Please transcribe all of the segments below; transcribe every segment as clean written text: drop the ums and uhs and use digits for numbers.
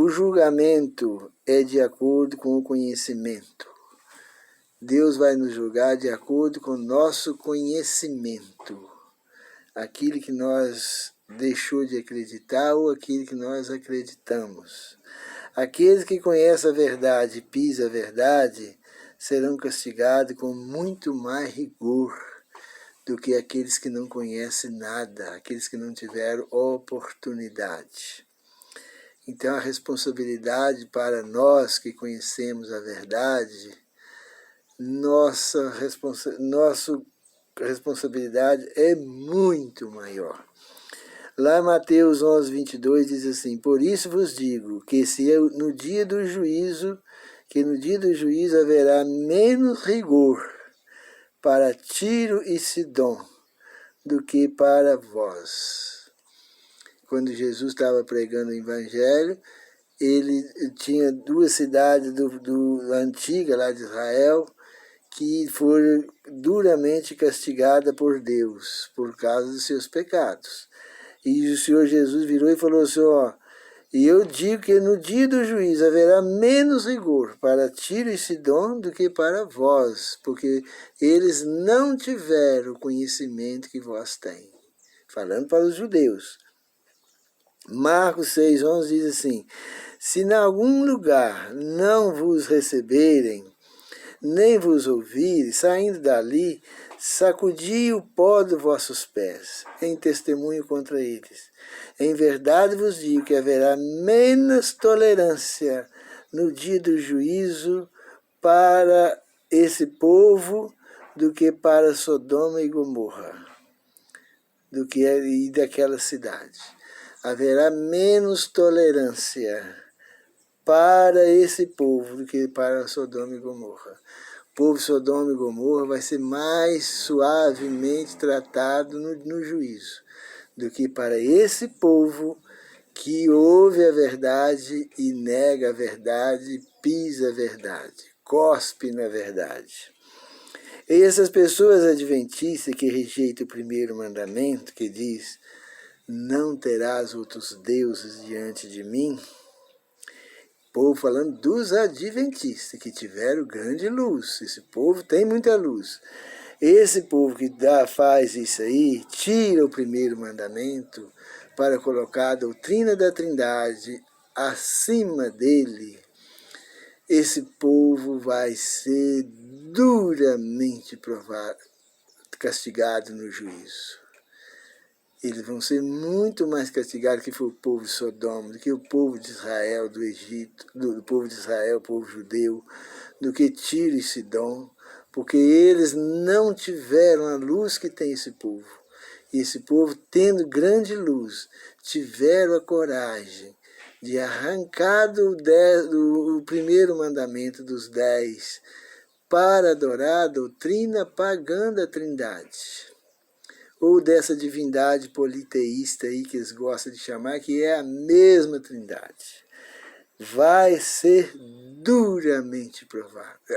O julgamento é de acordo com o conhecimento. Deus vai nos julgar de acordo com o nosso conhecimento. Aquilo que nós deixou de acreditar ou aquilo que nós acreditamos. Aqueles que conhecem a verdade e pisam a verdade serão castigados com muito mais rigor do que aqueles que não conhecem nada, aqueles que não tiveram oportunidade. Então a responsabilidade para nós que conhecemos a verdade, nossa responsabilidade é muito maior. Lá em Mateus 11, 22 diz assim: por isso vos digo que no dia do juízo haverá menos rigor para Tiro e Sidom do que para vós. Quando Jesus estava pregando o Evangelho, ele tinha duas cidades antigas lá de Israel que foram duramente castigadas por Deus por causa dos seus pecados. E o Senhor Jesus virou e falou assim, e eu digo que no dia do juízo haverá menos rigor para Tiro e Sidom do que para vós, porque eles não tiveram o conhecimento que vós têm. Falando para os judeus. Marcos 6,11 diz assim, se em algum lugar não vos receberem, nem vos ouvirem, saindo dali, sacudi o pó dos vossos pés, em testemunho contra eles. Em verdade vos digo que haverá menos tolerância no dia do juízo para esse povo do que para Sodoma e Gomorra, e daquela cidade. Haverá menos tolerância para esse povo do que para Sodoma e Gomorra. O povo de Sodoma e Gomorra vai ser mais suavemente tratado no juízo do que para esse povo que ouve a verdade e nega a verdade, pisa a verdade, cospe na verdade. E essas pessoas adventistas que rejeitam o primeiro mandamento, que diz, não terás outros deuses diante de mim, povo falando dos adventistas, que tiveram grande luz. Esse povo tem muita luz. Esse povo que faz isso aí, tira o primeiro mandamento para colocar a doutrina da Trindade acima dele. Esse povo vai ser duramente castigado no juízo. Eles vão ser muito mais castigados que foi o povo de Sodoma, do que o povo de Israel, do Egito, do povo de Israel, o povo judeu, do que Tiro e Sidom, porque eles não tiveram a luz que tem esse povo. E esse povo, tendo grande luz, tiveram a coragem de arrancar do primeiro mandamento dos 10 para adorar a doutrina pagã da Trindade. Ou dessa divindade politeísta aí que eles gostam de chamar, que é a mesma Trindade. Vai ser duramente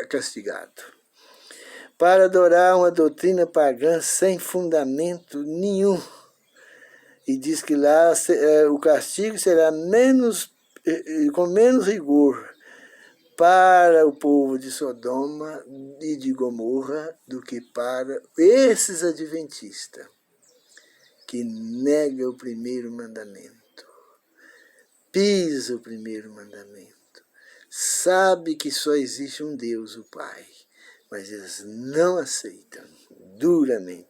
castigado. Para adorar uma doutrina pagã sem fundamento nenhum. E diz que lá o castigo será com menos rigor para o povo de Sodoma e de Gomorra do que para esses adventistas que nega o primeiro mandamento, pisa o primeiro mandamento, sabe que só existe um Deus, o Pai, mas eles não aceitam duramente.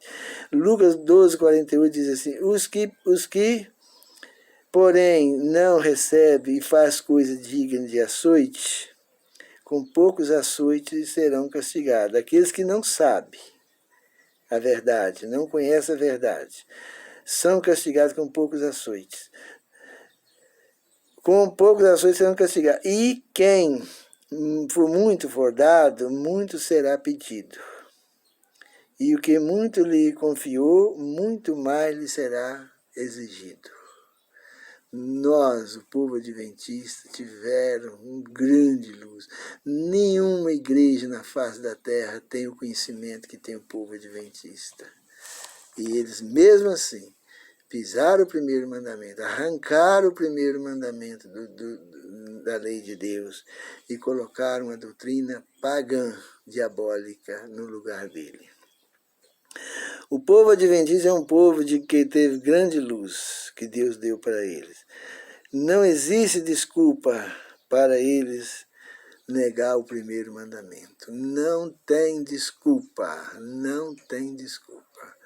Lucas 12:48 diz assim, os que porém não recebem e faz coisa digna de açoite, com poucos açoites serão castigados. Aqueles que não sabem a verdade, não conhecem a verdade, são castigados com poucos açoites. Com poucos açoites serão castigados. E quem for dado, muito será pedido. E o que muito lhe confiou, muito mais lhe será exigido. Nós, o povo adventista, tiveram uma grande luz. Nenhuma igreja na face da terra tem o conhecimento que tem o povo adventista. E eles, mesmo assim, pisar o primeiro mandamento, arrancar o primeiro mandamento da lei de Deus e colocar uma doutrina pagã, diabólica, no lugar dele. O povo adventista é um povo de que teve grande luz que Deus deu para eles. Não existe desculpa para eles negar o primeiro mandamento. Não tem desculpa, não tem desculpa.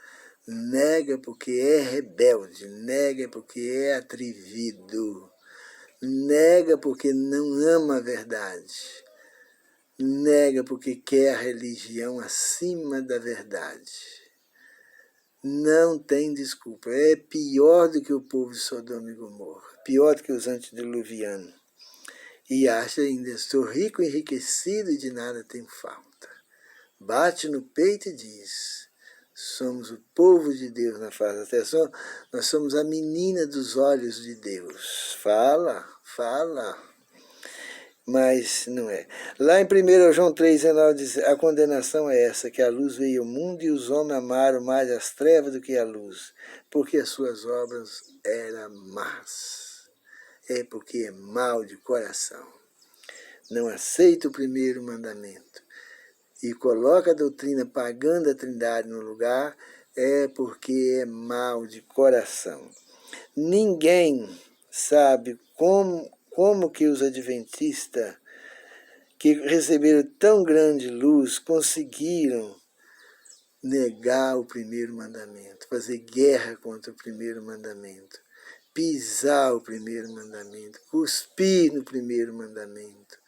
Nega porque é rebelde, nega porque é atrevido, nega porque não ama a verdade, nega porque quer a religião acima da verdade. Não tem desculpa. É pior do que o povo de Sodoma e Gomorra, pior do que os antediluvianos. E acha ainda, estou rico, enriquecido e de nada tenho falta. Bate no peito e diz, somos o povo de Deus na face da terra, nós somos a menina dos olhos de Deus. Fala, mas não é. Lá em 1 João 3,19 diz, a condenação é essa, que a luz veio ao mundo e os homens amaram mais as trevas do que a luz, porque as suas obras eram más. É porque é mau de coração. Não aceita o primeiro mandamento e coloca a doutrina pagã da Trindade no lugar, é porque é mau de coração. Ninguém sabe como que os adventistas, que receberam tão grande luz, conseguiram negar o primeiro mandamento, fazer guerra contra o primeiro mandamento, pisar o primeiro mandamento, cuspir no primeiro mandamento,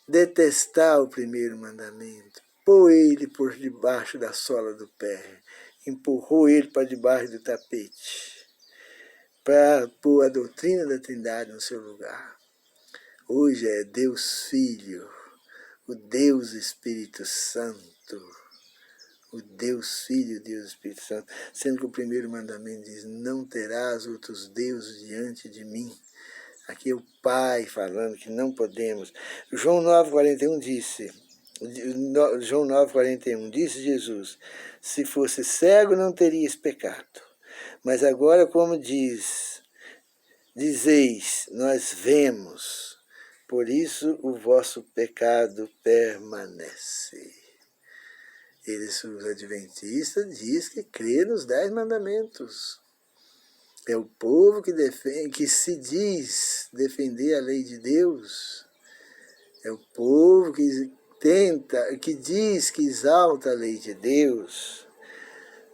detestar o primeiro mandamento, pôr ele por debaixo da sola do pé, empurrou ele para debaixo do tapete, para pôr a doutrina da Trindade no seu lugar. Hoje é Deus Filho, o Deus Espírito Santo, o Deus Filho, Deus Espírito Santo, sendo que o primeiro mandamento diz, não terás outros deuses diante de mim. Aqui é o Pai falando que não podemos. João 9,41 disse, João 9,41 disse Jesus, se fosse cego não terias pecado. Mas agora, como dizeis, nós vemos, por isso o vosso pecado permanece. Eles, os adventistas, diz que crê nos 10 mandamentos. É o povo que defende, que se diz defender a lei de Deus. É o povo que tenta, que diz que exalta a lei de Deus,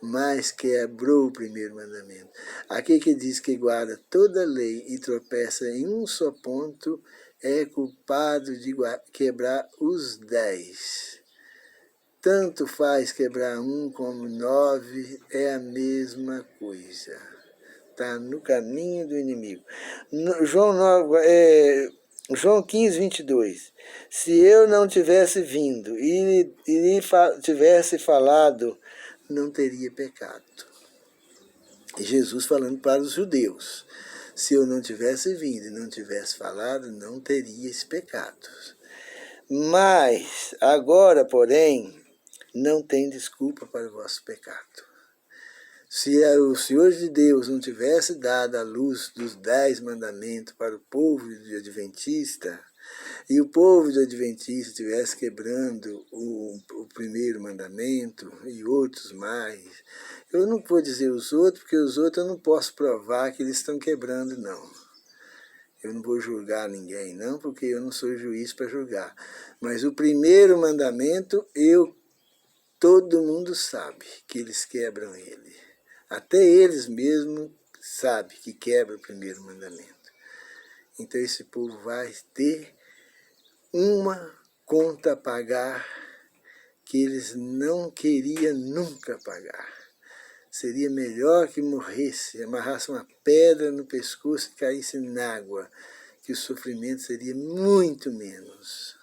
mas quebrou o primeiro mandamento. Aquele que diz que guarda toda a lei e tropeça em um só ponto, é culpado de quebrar os 10. Tanto faz quebrar 1 como 9, é a mesma coisa. Está no caminho do inimigo. João 15, 22. Se eu não tivesse vindo e tivesse falado, não teria pecado. E Jesus falando para os judeus. Se eu não tivesse vindo e não tivesse falado, não teria esse pecado. Mas, agora, porém, não tem desculpa para o vosso pecado. Se o Senhor de Deus não tivesse dado a luz dos 10 mandamentos para o povo de adventista, e o povo de adventista estivesse quebrando o primeiro mandamento e outros mais, eu não vou dizer os outros, porque os outros eu não posso provar que eles estão quebrando, não. Eu não vou julgar ninguém, não, porque eu não sou juiz para julgar. Mas o primeiro mandamento, todo mundo sabe que eles quebram ele. Até eles mesmos sabem que quebram o primeiro mandamento. Então esse povo vai ter uma conta a pagar que eles não queriam nunca pagar. Seria melhor que morresse, amarrasse uma pedra no pescoço e caísse na água, que o sofrimento seria muito menos.